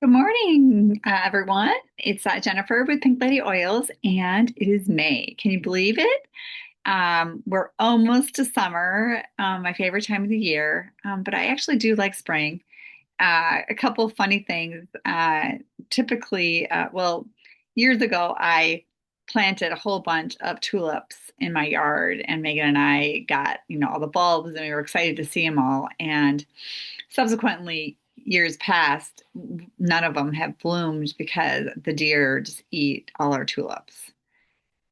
Good morning, everyone. It's Jennifer with Pink Lady Oils, and it is May. Can you believe it? We're almost to summer, my favorite time of the year, but I actually do like spring. A couple of funny things. Typically, years ago, I planted a whole bunch of tulips in my yard, and Megan and I got, all the bulbs, and we were excited to see them all. And subsequently, years passed, none of them have bloomed because the deer just eat all our tulips.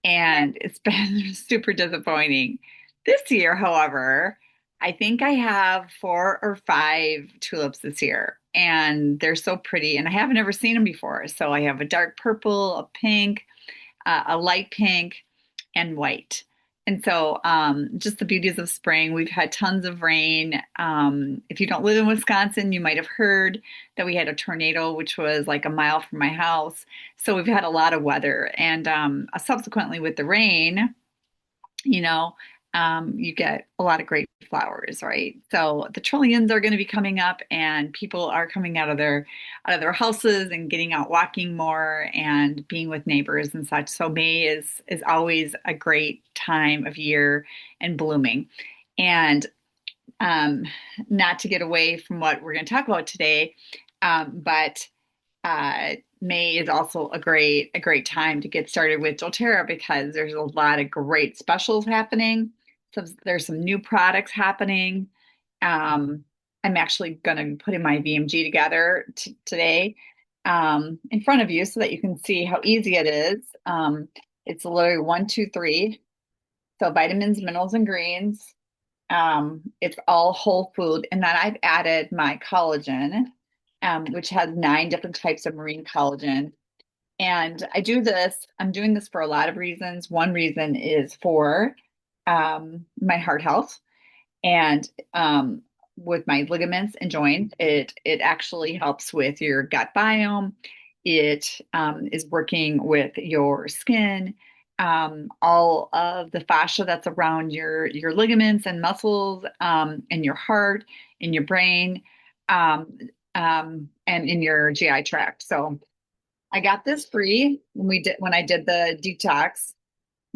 And it's been super disappointing. This year, however, I think I have four or five tulips this year, and they're so pretty, and I haven't ever seen them before. So I have a dark purple, a pink, a light pink, and white. And so, just the beauties of spring. We've had tons of rain. If you don't live in Wisconsin, you might have heard that we had a tornado, which was like a mile from my house. So we've had a lot of weather. And subsequently, with the rain, you know, you get a lot of great flowers, right? So the trillions are going to be coming up, and people are coming out of their houses and getting out walking more and being with neighbors and such. So May is always a great time of year and blooming. And um, not to get away from what we're going to talk about today, but May is also a great time to get started with Doterra because there's a lot of great specials happening. So there's some new products happening. Um, I'm actually going to be putting my VMG together today in front of you so that you can see how easy it is. It's literally one, two, three. So vitamins, minerals, and greens. It's all whole food. And then I've added my collagen, which has 9 different types of marine collagen. And I'm doing this for a lot of reasons. One reason is for my heart health. And with my ligaments and joints, it actually helps with your gut biome. It is working with your skin, all of the fascia that's around your ligaments and muscles, and your heart, in your brain, um, and in your GI tract. So I got this free when I did the detox,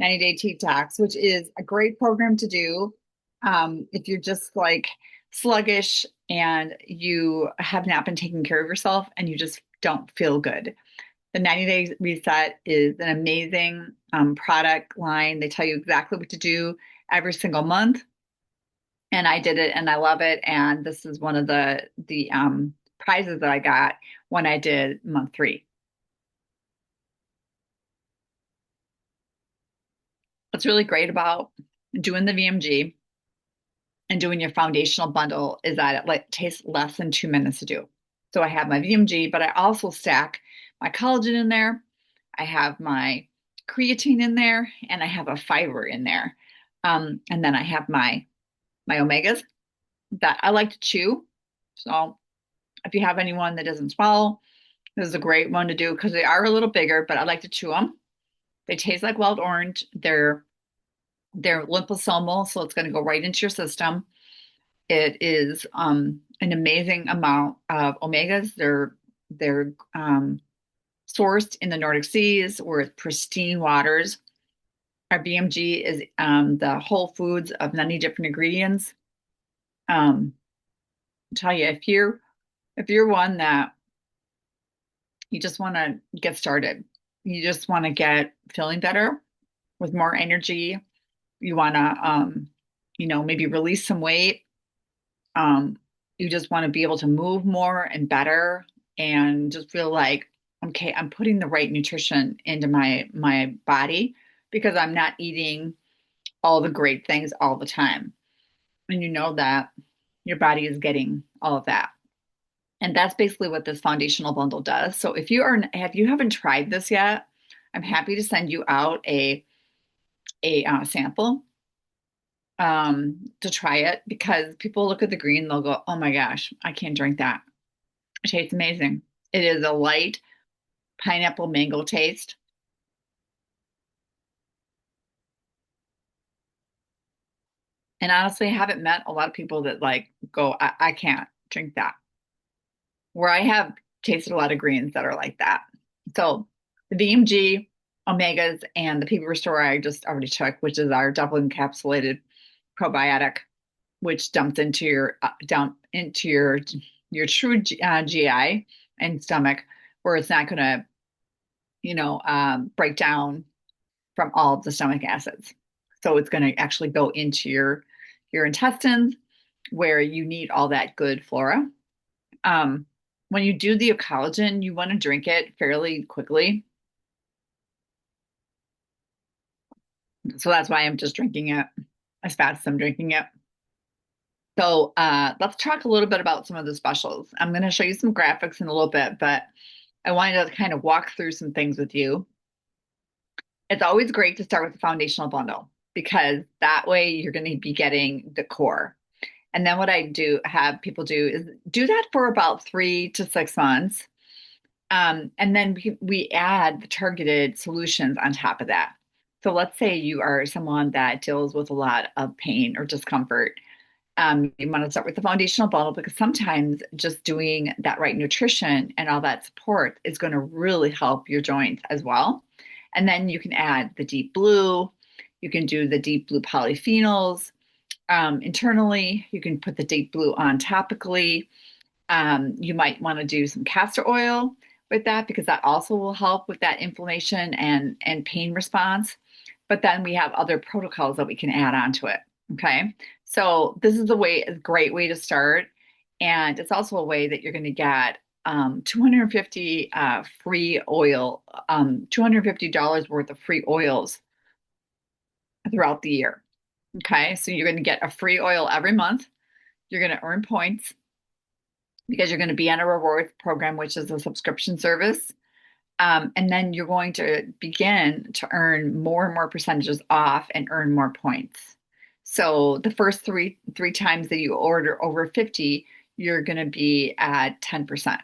90-day detox, which is a great program to do if you're just like sluggish and you have not been taking care of yourself and you just don't feel good. The 90-day reset is an amazing product line. They tell you exactly what to do every single month. And I did it and I love it. And this is one of the prizes that I got when I did month 3. What's really great about doing the VMG and doing your foundational bundle is that it like takes less than 2 minutes to do. So I have my VMG, but I also stack my collagen in there. I have my creatine in there, and I have a fiber in there. And then I have my omegas that I like to chew. So if you have anyone that doesn't swallow, this is a great one to do because they are a little bigger, but I like to chew them. They taste like wild orange. They're liposomal, so it's going to go right into your system. It is an amazing amount of omegas. They're sourced in the Nordic seas with pristine waters. Our BMG is the whole foods of many different ingredients. I'll tell you, if you're one that you just want to get started, you just want to get feeling better with more energy, you want to maybe release some weight. Um, you just want to be able to move more and better and just feel like, okay, I'm putting the right nutrition into my body because I'm not eating all the great things all the time. And you know that your body is getting all of that. And that's basically what this foundational bundle does. So if you haven't tried this yet, I'm happy to send you out a sample to try it because people look at the green, they'll go, oh my gosh, I can't drink that. It tastes amazing. It is a light pineapple mango taste. And honestly, I haven't met a lot of people that like go, I can't drink that. Where I have tasted a lot of greens that are like that. So the VMG, omegas, and the People Restore I just already took, which is our double encapsulated probiotic, which dump into your true GI and stomach, where it's not going to, break down from all of the stomach acids. So it's going to actually go into your intestines where you need all that good flora. Um, when you do the collagen, you want to drink it fairly quickly. So that's why I'm just drinking it as fast as I'm drinking it. So let's talk a little bit about some of the specials. I'm going to show you some graphics in a little bit, but I wanted to kind of walk through some things with you. It's always great to start with the foundational bundle because that way you're going to be getting the core. And then what I do have people do is do that for about 3 to 6 months. And then we add the targeted solutions on top of that. So let's say you are someone that deals with a lot of pain or discomfort. You want to start with the foundational bundle because sometimes just doing that right nutrition and all that support is going to really help your joints as well. And then you can add the deep blue. You can do the deep blue polyphenols internally. You can put the deep blue on topically. You might want to do some castor oil with that because that also will help with that inflammation and pain response. But then we have other protocols that we can add onto it. Okay. So this is a great way to start. And it's also a way that you're going to get 250 free oil, $250 worth of free oils throughout the year. Okay. So you're going to get a free oil every month. You're going to earn points because you're going to be on a rewards program, which is a subscription service. And then you're going to begin to earn more and more percentages off and earn more points. So the first three times that you order over 50, you're going to be at 10%.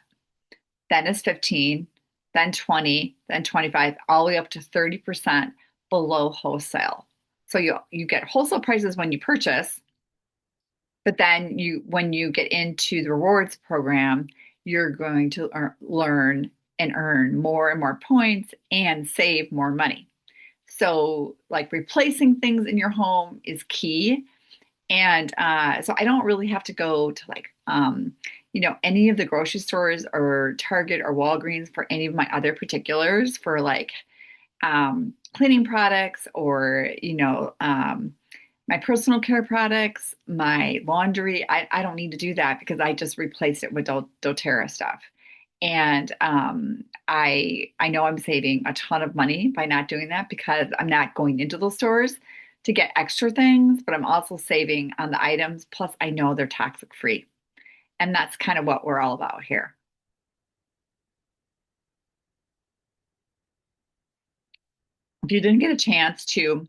Then it's 15, then 20, then 25, all the way up to 30% below wholesale. So you get wholesale prices when you purchase, but then when you get into the rewards program, you're going to learn and earn more and more points and save more money. So like replacing things in your home is key. And so I don't really have to go to any of the grocery stores or Target or Walgreens for any of my other particulars for like cleaning products or, my personal care products, my laundry. I don't need to do that because I just replaced it with doTERRA stuff. And I know I'm saving a ton of money by not doing that because I'm not going into those stores to get extra things, but I'm also saving on the items. Plus, I know they're toxic free. And that's kind of what we're all about here. If you didn't get a chance to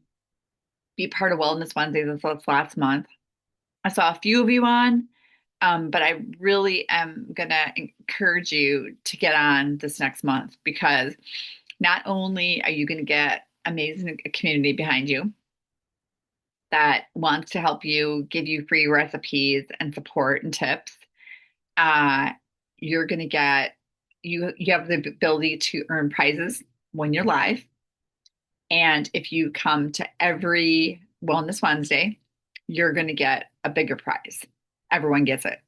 be part of Wellness Wednesday this last month, I saw a few of you on, but I really am going to encourage you to get on this next month because not only are you going to get amazing community behind you that wants to help you, give you free recipes and support and tips, uh, you're going to get you have the ability to earn prizes when you're live. And if you come to every Wellness Wednesday, you're going to get a bigger prize. Everyone gets it.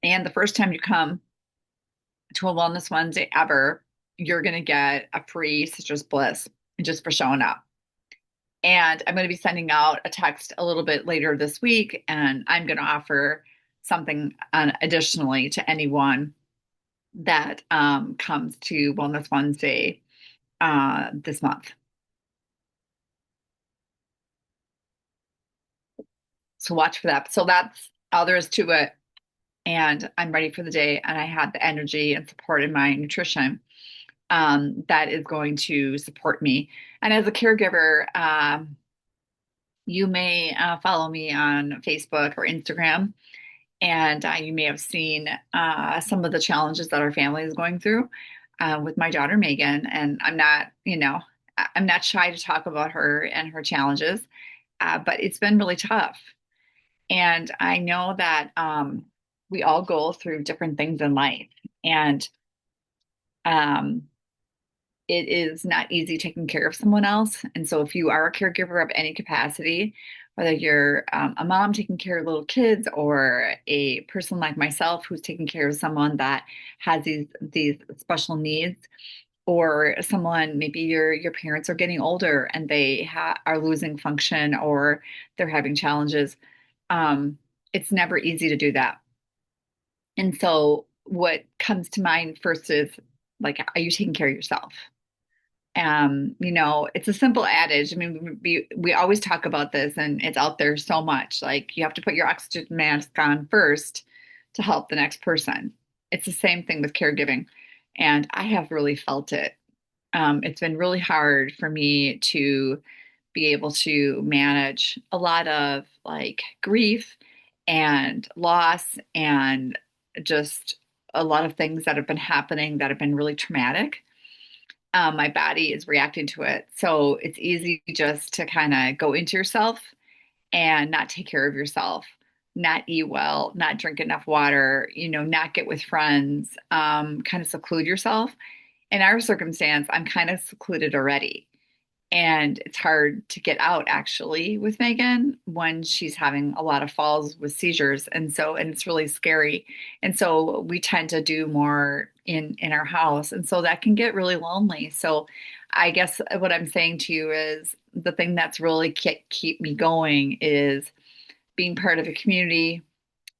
And the first time you come to a Wellness Wednesday ever, you're going to get a free Citrus Bliss just for showing up. And I'm going to be sending out a text a little bit later this week, and I'm going to offer something additionally to anyone that comes to Wellness Wednesday this month. So watch for that. So that's all there is to it. And I'm ready for the day, and I have the energy and support in my nutrition that is going to support me. And as a caregiver, you may follow me on Facebook or Instagram, and you may have seen some of the challenges that our family is going through with my daughter Megan. And I'm not shy to talk about her and her challenges, but it's been really tough. And I know that we all go through different things in life. And um, it is not easy taking care of someone else. And so, if you are a caregiver of any capacity, whether you're a mom taking care of little kids or a person like myself who's taking care of someone that has these special needs, or someone maybe your parents are getting older and they are losing function or they're having challenges, um, it's never easy to do that. And so, what comes to mind first is like, are you taking care of yourself? It's a simple adage. I mean, we always talk about this and it's out there so much. Like you have to put your oxygen mask on first to help the next person. It's the same thing with caregiving. And I have really felt it. It's been really hard for me to be able to manage a lot of like grief and loss and just a lot of things that have been happening that have been really traumatic. My body is reacting to it. So it's easy just to kind of go into yourself and not take care of yourself, not eat well, not drink enough water, not get with friends, kind of seclude yourself. In our circumstance, I'm kind of secluded already. And it's hard to get out actually with Megan when she's having a lot of falls with seizures. And it's really scary. And so we tend to do more in our house. And so that can get really lonely. So I guess what I'm saying to you is the thing that's really keep me going is being part of a community,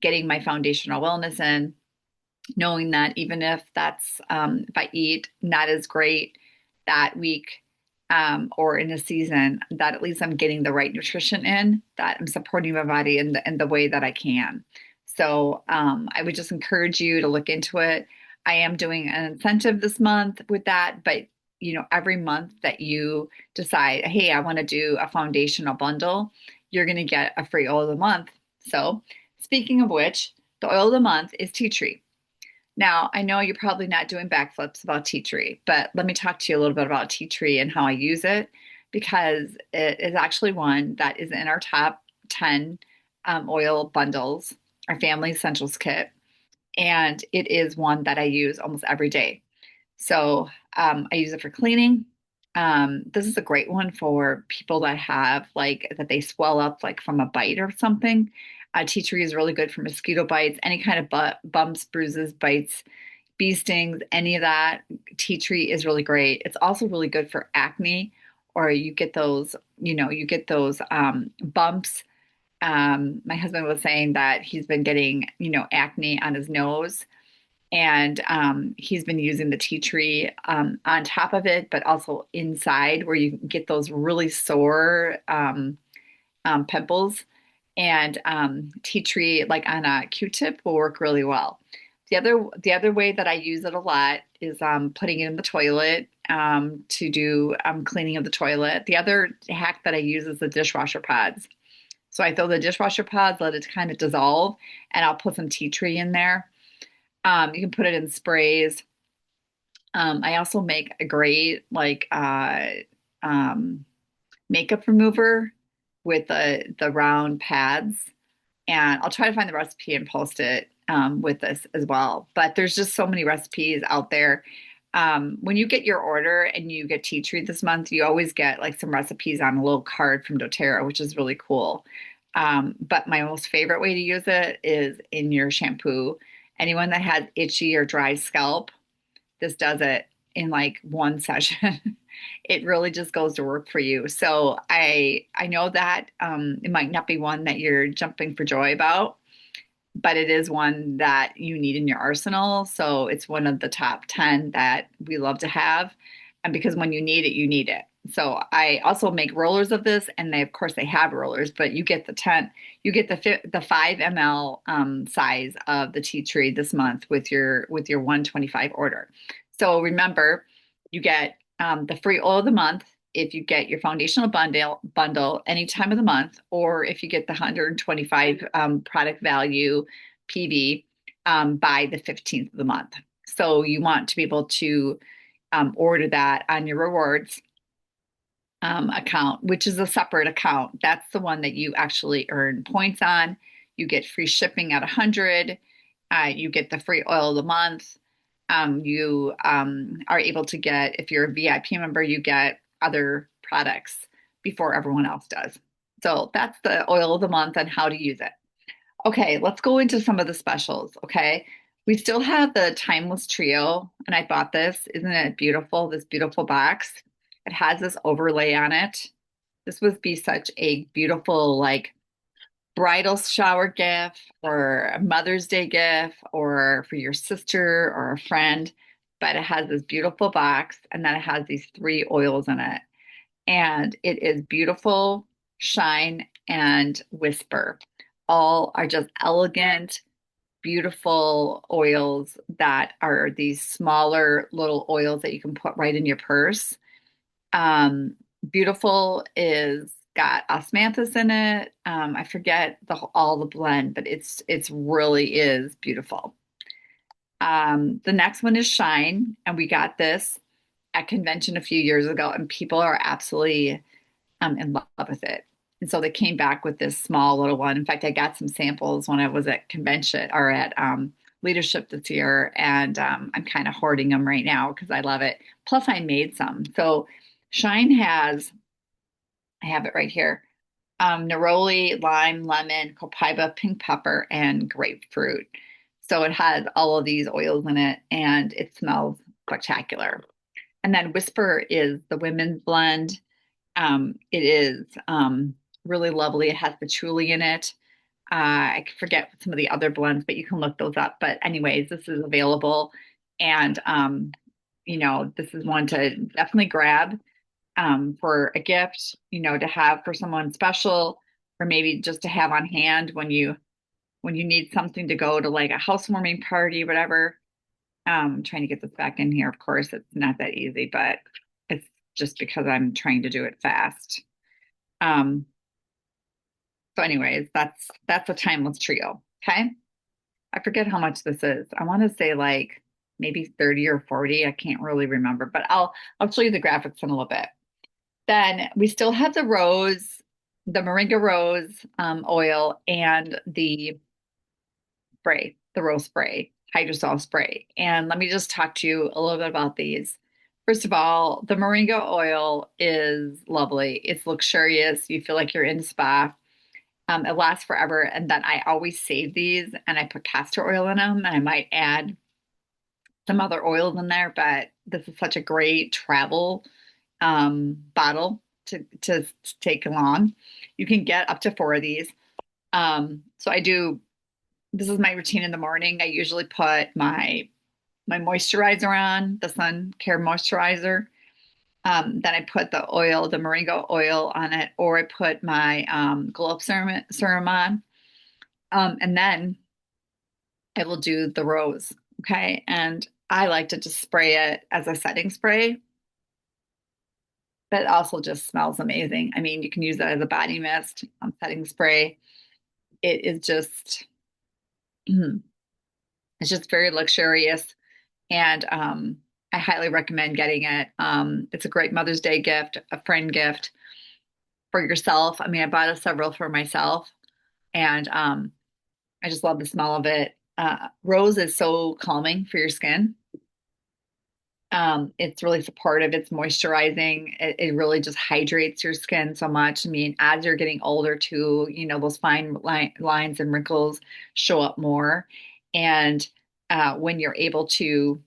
getting my foundational wellness in, knowing that even if if I eat not as great that week, or in a season, that at least I'm getting the right nutrition in, that I'm supporting my body in the way that I can. So I would just encourage you to look into it. I am doing an incentive this month with that, but every month that you decide, hey, I want to do a foundational bundle, you're going to get a free oil of the month. So speaking of which, the oil of the month is tea tree. Now, I know you're probably not doing backflips about tea tree, but let me talk to you a little bit about tea tree and how I use it because it is actually one that is in our top 10 oil bundles, our family essentials kit, and it is one that I use almost every day. So I use it for cleaning. This is a great one for people that have like that they swell up like from a bite or something. Tea tree is really good for mosquito bites, any kind of bumps, bruises, bites, bee stings, any of that. Tea tree is really great. It's also really good for acne, or you get those bumps. My husband was saying that he's been getting, acne on his nose and he's been using the tea tree on top of it, but also inside where you get those really sore pimples. And tea tree, like on a Q-tip, will work really well. The other way that I use it a lot is putting it in the toilet to do cleaning of the toilet. The other hack that I use is the dishwasher pods. So I throw the dishwasher pods, let it kind of dissolve, and I'll put some tea tree in there. You can put it in sprays. I also make a great um, makeup remover with the round pads, and I'll try to find the recipe and post it with this as well. But there's just so many recipes out there. When you get your order and you get tea tree this month, you always get like some recipes on a little card from doTERRA, which is really cool. But my most favorite way to use it is in your shampoo. Anyone that has itchy or dry scalp, this does it in like one session. It really just goes to work for you. So I know that it might not be one that you're jumping for joy about, but it is one that you need in your arsenal. So it's one of the top 10 that we love to have. And because when you need it, you need it. So I also make rollers of this, and of course they have rollers, but you get the 10, you get the 5 ml size of the tea tree this month with your 125 order. So remember, you get the free oil of the month if you get your foundational bundle any time of the month, or if you get the 125 product value PV by the 15th of the month. So you want to be able to order that on your rewards account, which is a separate account. That's the one that you actually earn points on. You get free shipping at 100. You get the free oil of the month. You are able to get, if you're a VIP member, you get other products before everyone else does. So that's the oil of the month and how to use it. Okay, let's go into some of the specials. Okay, we still have the Timeless Trio, and I bought this. Isn't it beautiful? This beautiful box. It has this overlay on it. This would be such a beautiful, like, bridal shower gift or a Mother's Day gift or for your sister or a friend. But it has this beautiful box, and then it has these three oils in it. And it is beautiful, shine, and whisper. All are just elegant, beautiful oils that are these smaller little oils that you can put right in your purse. Um, Beautiful is got osmanthus in it. I forget all the blend, but it's really is beautiful. The next one is Shine, and we got this at convention a few years ago, and people are absolutely in love with it. And so they came back with this small little one. In fact, I got some samples when I was at convention or at leadership this year, and I'm kind of hoarding them right now because I love it. Plus, I made some. So Shine has, I have it right here, neroli, lime, lemon, copaiba, pink pepper, and grapefruit. So it has all of these oils in it, and it smells spectacular. And then Whisper is the women's blend. It is really lovely. It has patchouli in it. I forget some of the other blends, but you can look those up. But anyways, this is available, and this is one to definitely grab for a gift, to have for someone special, or maybe just to have on hand when you need something to go to like a housewarming party, whatever. I'm trying to get this back in here. Of course, it's not that easy, but it's just because I'm trying to do it fast. Um, so anyways, that's a timeless trio. Okay. I forget how much this is. I want to say like maybe 30 or 40. I can't really remember, but I'll show you the graphics in a little bit. Then we still have the moringa rose oil and the rose spray, hydrosol spray. And let me just talk to you a little bit about these. First of all, the moringa oil is lovely. It's luxurious. You feel like you're in a spa. It lasts forever. And then I always save these and I put castor oil in them. And I might add some other oils in there, but this is such a great travel bottle to take along. You can get up to four of these. So this is my routine in the morning. I usually put my moisturizer on, the sun care moisturizer. Then I put the moringa oil on it, or I put my glow up serum on. And then I will do the rose. Okay. And I like to just spray it as a setting spray, but it also just smells amazing. I mean, you can use that as a body mist, setting spray. It is just, it's just very luxurious. And I highly recommend getting it. It's a great Mother's Day gift, a friend gift for yourself. I mean, I bought several for myself, and I just love the smell of it. Rose is so calming for your skin. It's really supportive. It's moisturizing. It really just hydrates your skin so much. I mean, as you're getting older too, those fine lines and wrinkles show up more. And when you're able to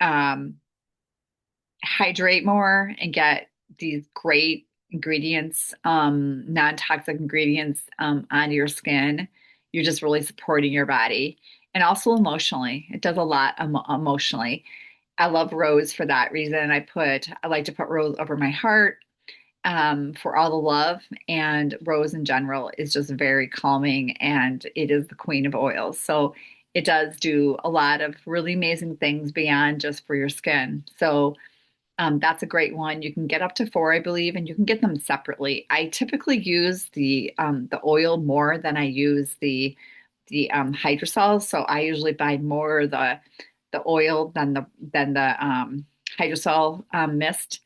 um, hydrate more and get these great ingredients, non-toxic ingredients on your skin, you're just really supporting your body. And also emotionally, it does a lot emotionally. I love rose for that reason. I like to put rose over my heart for all the love. And rose in general is just very calming, and it is the queen of oils. So it does do a lot of really amazing things beyond just for your skin. So that's a great one. You can get up to four, I believe, and you can get them separately. I typically use the oil more than I use the hydrosol. So I usually buy more the oil than the hydrosol mist,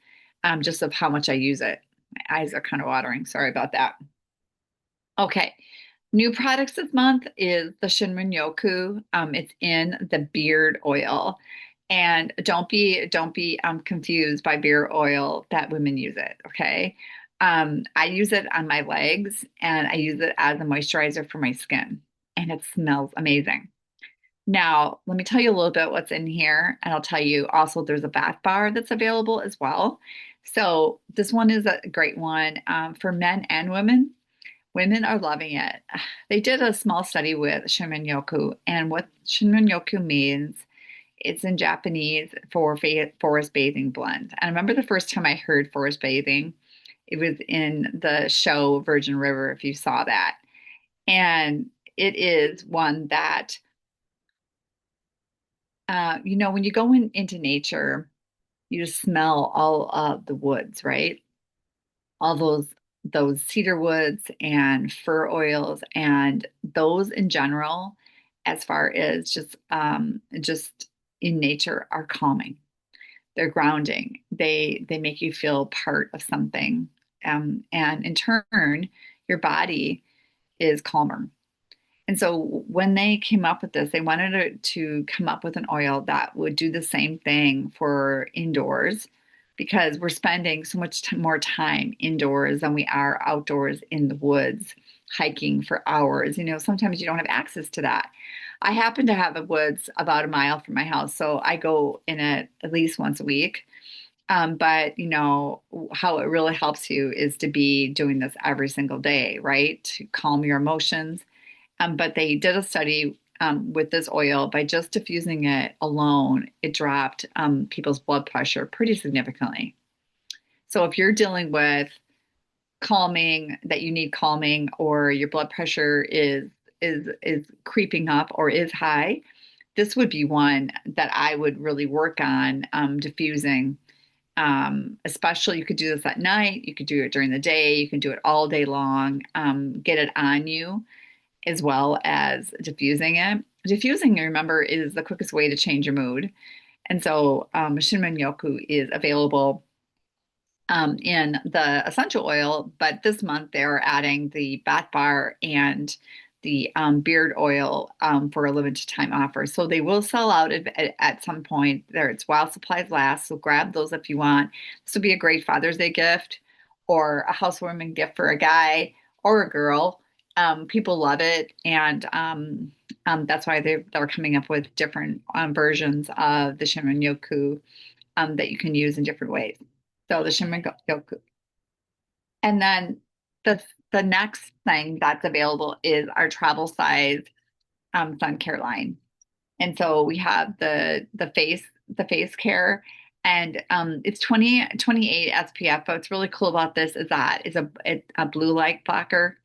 just of how much I use it. My eyes are kind of watering. Sorry about that. Okay. New products this month is the shrin yoku. It's in the beard oil. And don't be confused by beard oil that women use it, okay? I use it on my legs and I use it as a moisturizer for my skin, and it smells amazing. Now, let me tell you a little bit what's in here, and I'll tell you also there's a bath bar that's available as well. So this one is a great one for men and women. Women are loving it. They did a small study with shrin yoku, and what shrin yoku means, it's in Japanese for forest bathing blend. And I remember the first time I heard forest bathing, it was in the show Virgin River, if you saw that. And it is one that when you go into nature, you just smell all of the woods, right? All those cedar woods and fir oils, and those in general, as far as just in nature, are calming. They're grounding. They make you feel part of something, and in turn, your body is calmer. And so when they came up with this, they wanted to come up with an oil that would do the same thing for indoors, because we're spending so much more time indoors than we are outdoors in the woods hiking for hours. Sometimes you don't have access to that. I happen to have the woods about a mile from my house, so I go in it at least once a week. But how it really helps you is to be doing this every single day, right? To calm your emotions. But they did a study with this oil. By just diffusing it alone, it dropped people's blood pressure pretty significantly. So if you're dealing with calming, that you need calming, or your blood pressure is creeping up or is high, this would be one that I would really work on diffusing. Especially, you could do this at night, you could do it during the day, you can do it all day long. Get it on you as well as diffusing it. Diffusing, remember, is the quickest way to change your mood. And so, Shinrin Yoku is available in the essential oil, but this month they're adding the bath bar and the beard oil for a limited time offer. So they will sell out at some point. There, it's while supplies last. So grab those if you want. This would be a great Father's Day gift, or a housewarming gift for a guy or a girl. People love it, and that's why they're coming up with different versions of the Shinrin Yoku that you can use in different ways. So the shimmer yoku. And then the the next thing that's available is our travel size sun care line. And so we have the face care, and it's 28 SPF. But what's really cool about this is that it's a blue light blocker,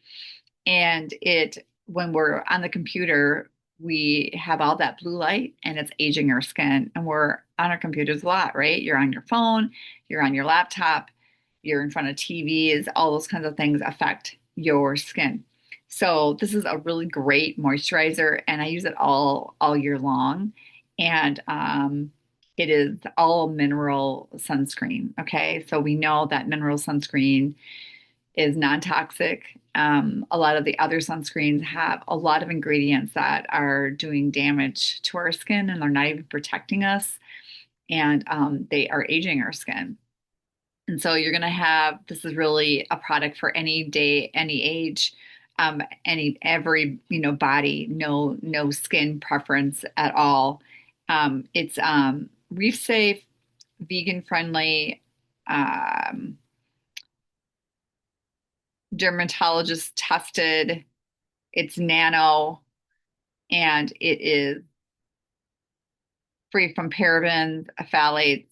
and it when we're on the computer, we have all that blue light and it's aging our skin, and we're on our computers a lot, right? You're on your phone, you're on your laptop, you're in front of TVs. All those kinds of things affect your skin. So this is a really great moisturizer, and I use it all year long. And it is all mineral sunscreen. Okay, so we know that mineral sunscreen is non-toxic. A lot of the other sunscreens have a lot of ingredients that are doing damage to our skin, and they're not even protecting us, and they are aging our skin. And so you're going to have, this is really a product for any day, any age, every, body, no skin preference at all. It's reef safe, vegan friendly, um, dermatologist tested. It's nano, and it is free from parabens, phthalates,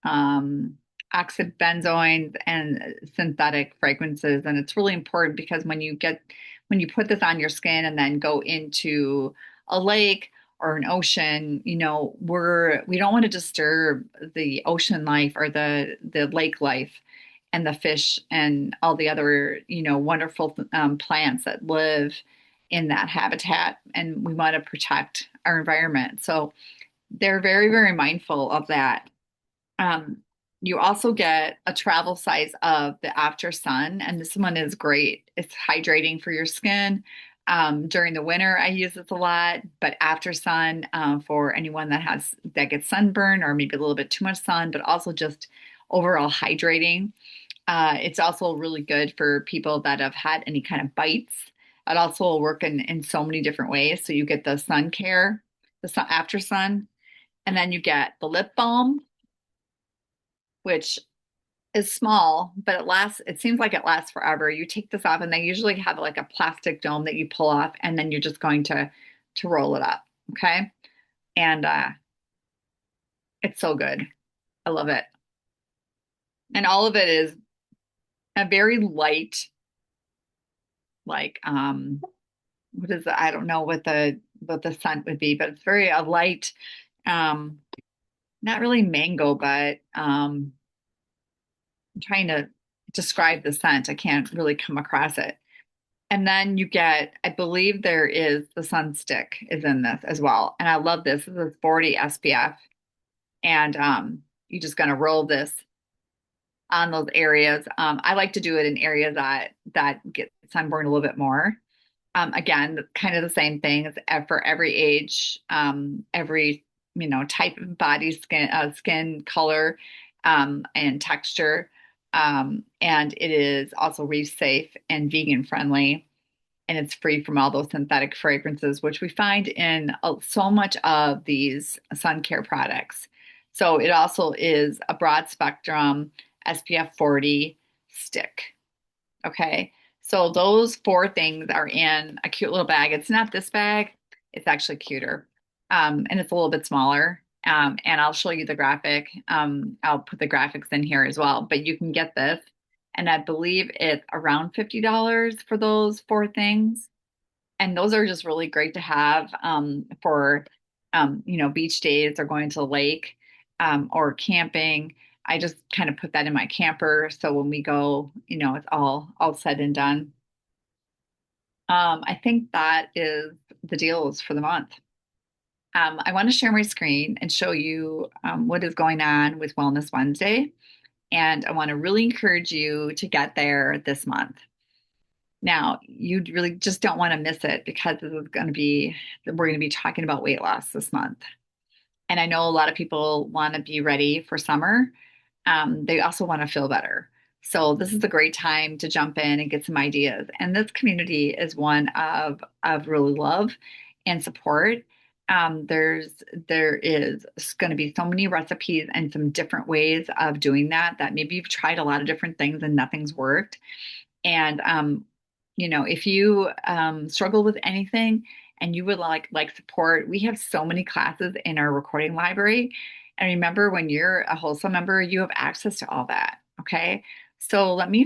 um, oxybenzoins, and synthetic fragrances. And it's really important because when you put this on your skin and then go into a lake or an ocean, we don't want to disturb the ocean life or the lake life and the fish and all the other, wonderful plants that live in that habitat. And we want to protect our environment. So they're very, very mindful of that. Um, You also get a travel size of the After Sun, and this one is great. It's hydrating for your skin. During the winter, I use this a lot, but After Sun, for anyone that gets sunburn or maybe a little bit too much sun, but also just overall hydrating. It's also really good for people that have had any kind of bites. It also will work in so many different ways. So you get the sun care, the sun After Sun, and then you get the lip balm, which is small, but it seems like it lasts forever. You take this off and they usually have like a plastic dome that you pull off and then you're just going to roll it up. Okay. And it's so good. I love it. And all of it is a very light, like what is it? I don't know what the scent would be, but it's very a light, um, not really mango, but I'm trying to describe the scent. I can't really come across it. And then you get, I believe there is the sun stick is in this as well. And I love this. This is 40 SPF. And you're just gonna roll this on those areas. I like to do it in areas that get sunburned a little bit more. Again, kind of the same thing as for every age, every type of body, skin color, and texture. And it is also reef safe and vegan friendly, and it's free from all those synthetic fragrances, which we find in so much of these sun care products. So it also is a broad spectrum SPF 40 stick. Okay. So those four things are in a cute little bag. It's not this bag, it's actually cuter. And it's a little bit smaller. And I'll show you the graphic. I'll put the graphics in here as well, but you can get this. And I believe it's around $50 for those four things. And those are just really great to have for beach days or going to the lake, or camping. I just kind of put that in my camper. So when we go, it's all said and done. I think that is the deals for the month. I want to share my screen and show you what is going on with Wellness Wednesday. And I want to really encourage you to get there this month. Now, you really just don't want to miss it because we're going to be talking about weight loss this month. And I know a lot of people want to be ready for summer. They also want to feel better. So this is a great time to jump in and get some ideas. And this community is one of really love and support. There is going to be so many recipes and some different ways of doing that maybe you've tried a lot of different things and nothing's worked. And if you struggle with anything and you would like support, we have so many classes in our recording library. And remember, when you're a wholesome member, you have access to all that. Okay. So let me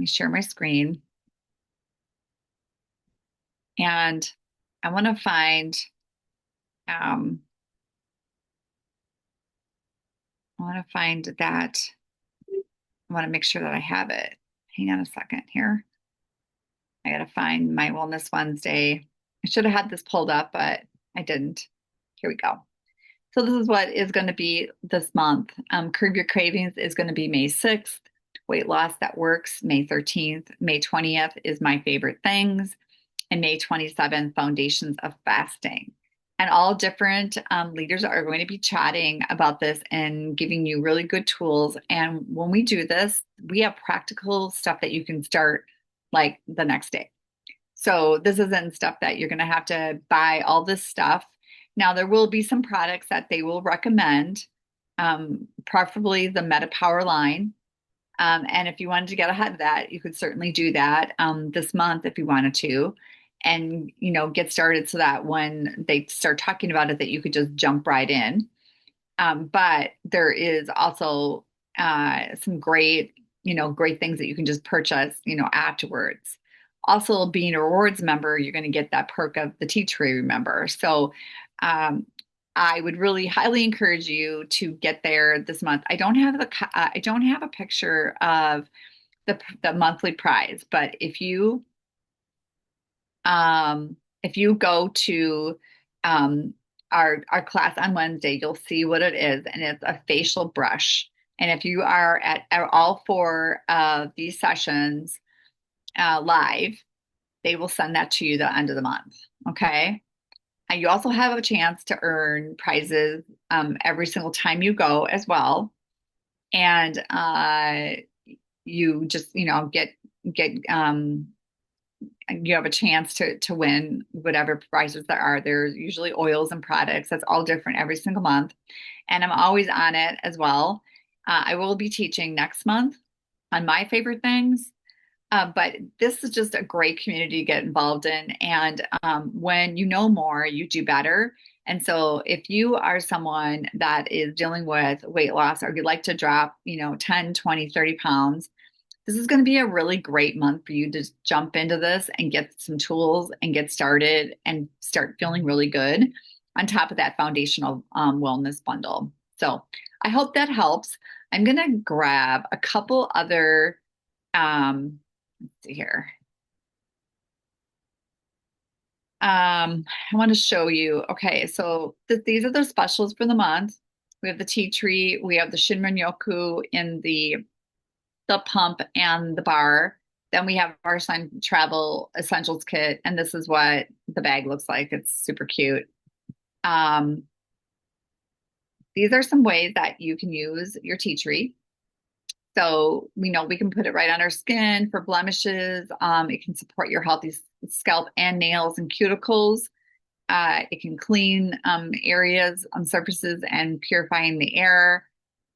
share my screen. And I want to find, um, that. I want to make sure that I have it. Hang on a second here. I got to find my Wellness Wednesday. I should have had this pulled up, but I didn't. Here we go. So this is what is going to be this month. Curb Your Cravings is going to be May 6th. Weight Loss That Works, May 13th. May 20th is My Favorite Things. And May 27th, Foundations of Fasting. And all different leaders are going to be chatting about this and giving you really good tools. And when we do this, we have practical stuff that you can start like the next day. So this isn't stuff that you're going to have to buy all this stuff. Now, there will be some products that they will recommend, preferably the Meta Power line. And if you wanted to get ahead of that, you could certainly do that this month if you wanted to, and get started so that when they start talking about it, that you could just jump right in. But there is also some great things that you can just purchase, afterwards. Also, being a rewards member, you're going to get that perk of the tea tree member. So I would really highly encourage you to get there this month. I don't have a picture of the monthly prize, but if you go to our class on Wednesday, you'll see what it is, and it's a facial brush. And if you are at all four of these sessions live, they will send that to you the end of the month. Okay. And you also have a chance to earn prizes every single time you go as well. And you just, get you have a chance to win whatever prizes there are. There's usually oils and products. That's all different every single month. And I'm always on it as well. I will be teaching next month on my favorite things. But this is just a great community to get involved in. And when you know more, you do better. And so if you are someone that is dealing with weight loss or you'd like to drop, 10, 20, 30 pounds, this is going to be a really great month for you to jump into this and get some tools and get started and start feeling really good on top of that foundational wellness bundle. So I hope that helps. I'm going to grab a couple other, let's see here. I want to show you. Okay, so these are the specials for the month. We have the tea tree, we have the shrin yoku in the pump and the bar. Then we have our Sun Travel Essentials kit, and this is what the bag looks like. It's super cute. Um, these are some ways that you can use your tea tree. So we know we can put it right on our skin for blemishes. It can support your healthy scalp and nails and cuticles. It can clean areas on surfaces and purifying the air.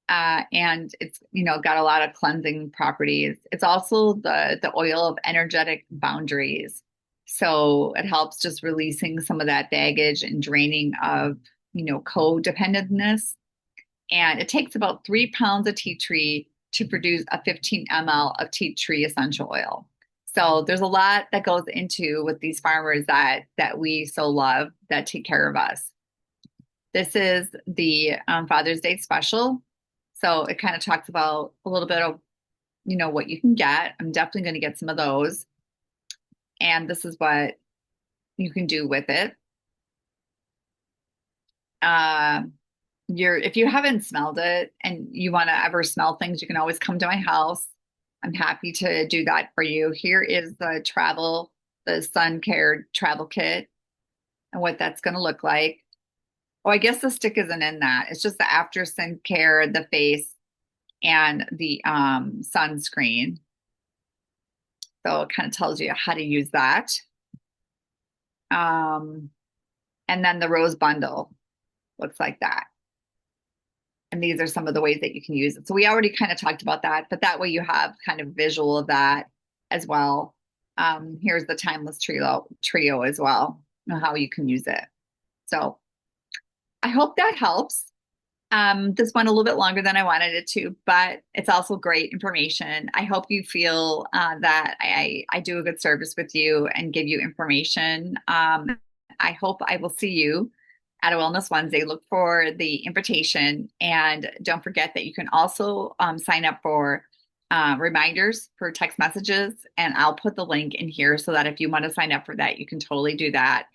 And it's got a lot of cleansing properties. It's also the oil of energetic boundaries. So it helps just releasing some of that baggage and draining of codependentness. And it takes about 3 pounds of tea tree to produce a 15 ml of tea tree essential oil. So there's a lot that goes into with these farmers that we so love that take care of us. This is the Father's Day special. So it kind of talks about a little bit of, what you can get. I'm definitely going to get some of those. And this is what you can do with it. Uh, if you haven't smelled it and you want to ever smell things, you can always come to my house. I'm happy to do that for you. Here is the sun care travel kit and what that's going to look like. Oh, I guess the stick isn't in that. It's just the after sun care, the face, and the sunscreen. So it kind of tells you how to use that. Um, and then the rose bundle looks like that. And these are some of the ways that you can use it. So we already kind of talked about that, but that way you have kind of visual of that as well. Here's the timeless trio as well, how you can use it. So I hope that helps. This went a little bit longer than I wanted it to, but it's also great information. I hope you feel that I do a good service with you and give you information. I hope I will see you at a Wellness Wednesday. Look for the invitation, and don't forget that you can also sign up for reminders for text messages, and I'll put the link in here so that if you want to sign up for that, you can totally do that.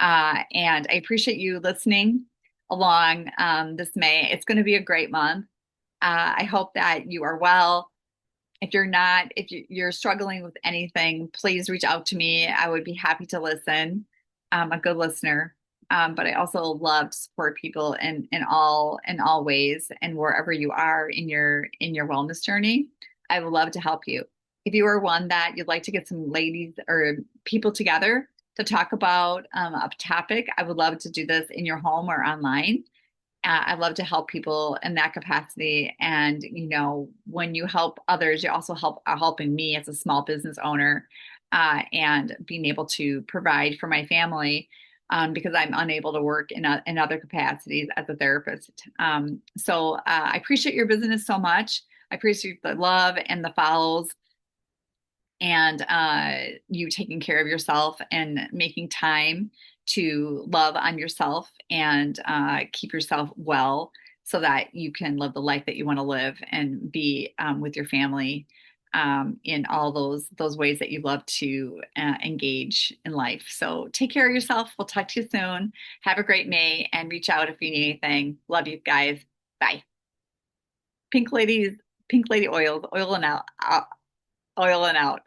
And I appreciate you listening along this May. It's going to be a great month. I hope that you are well. If you're not, if you're struggling with anything, please reach out to me. I would be happy to listen. I'm a good listener. But I also love to support people in all ways, and wherever you are in your wellness journey, I would love to help you. If you are one that you'd like to get some ladies or people together to talk about a topic, I would love to do this in your home or online. I'd love to help people in that capacity. And, when you help others, you also are helping me as a small business owner and being able to provide for my family because I'm unable to work in other capacities as a therapist. So I appreciate your business so much. I appreciate the love and the follows, and you taking care of yourself and making time to love on yourself and keep yourself well so that you can live the life that you want to live and be with your family in all those ways that you love to engage in life. So take care of yourself. We'll talk to you soon. Have a great May and reach out if you need anything. Love you guys. Bye. Pink ladies, pink lady oils, oil and out, oil and out.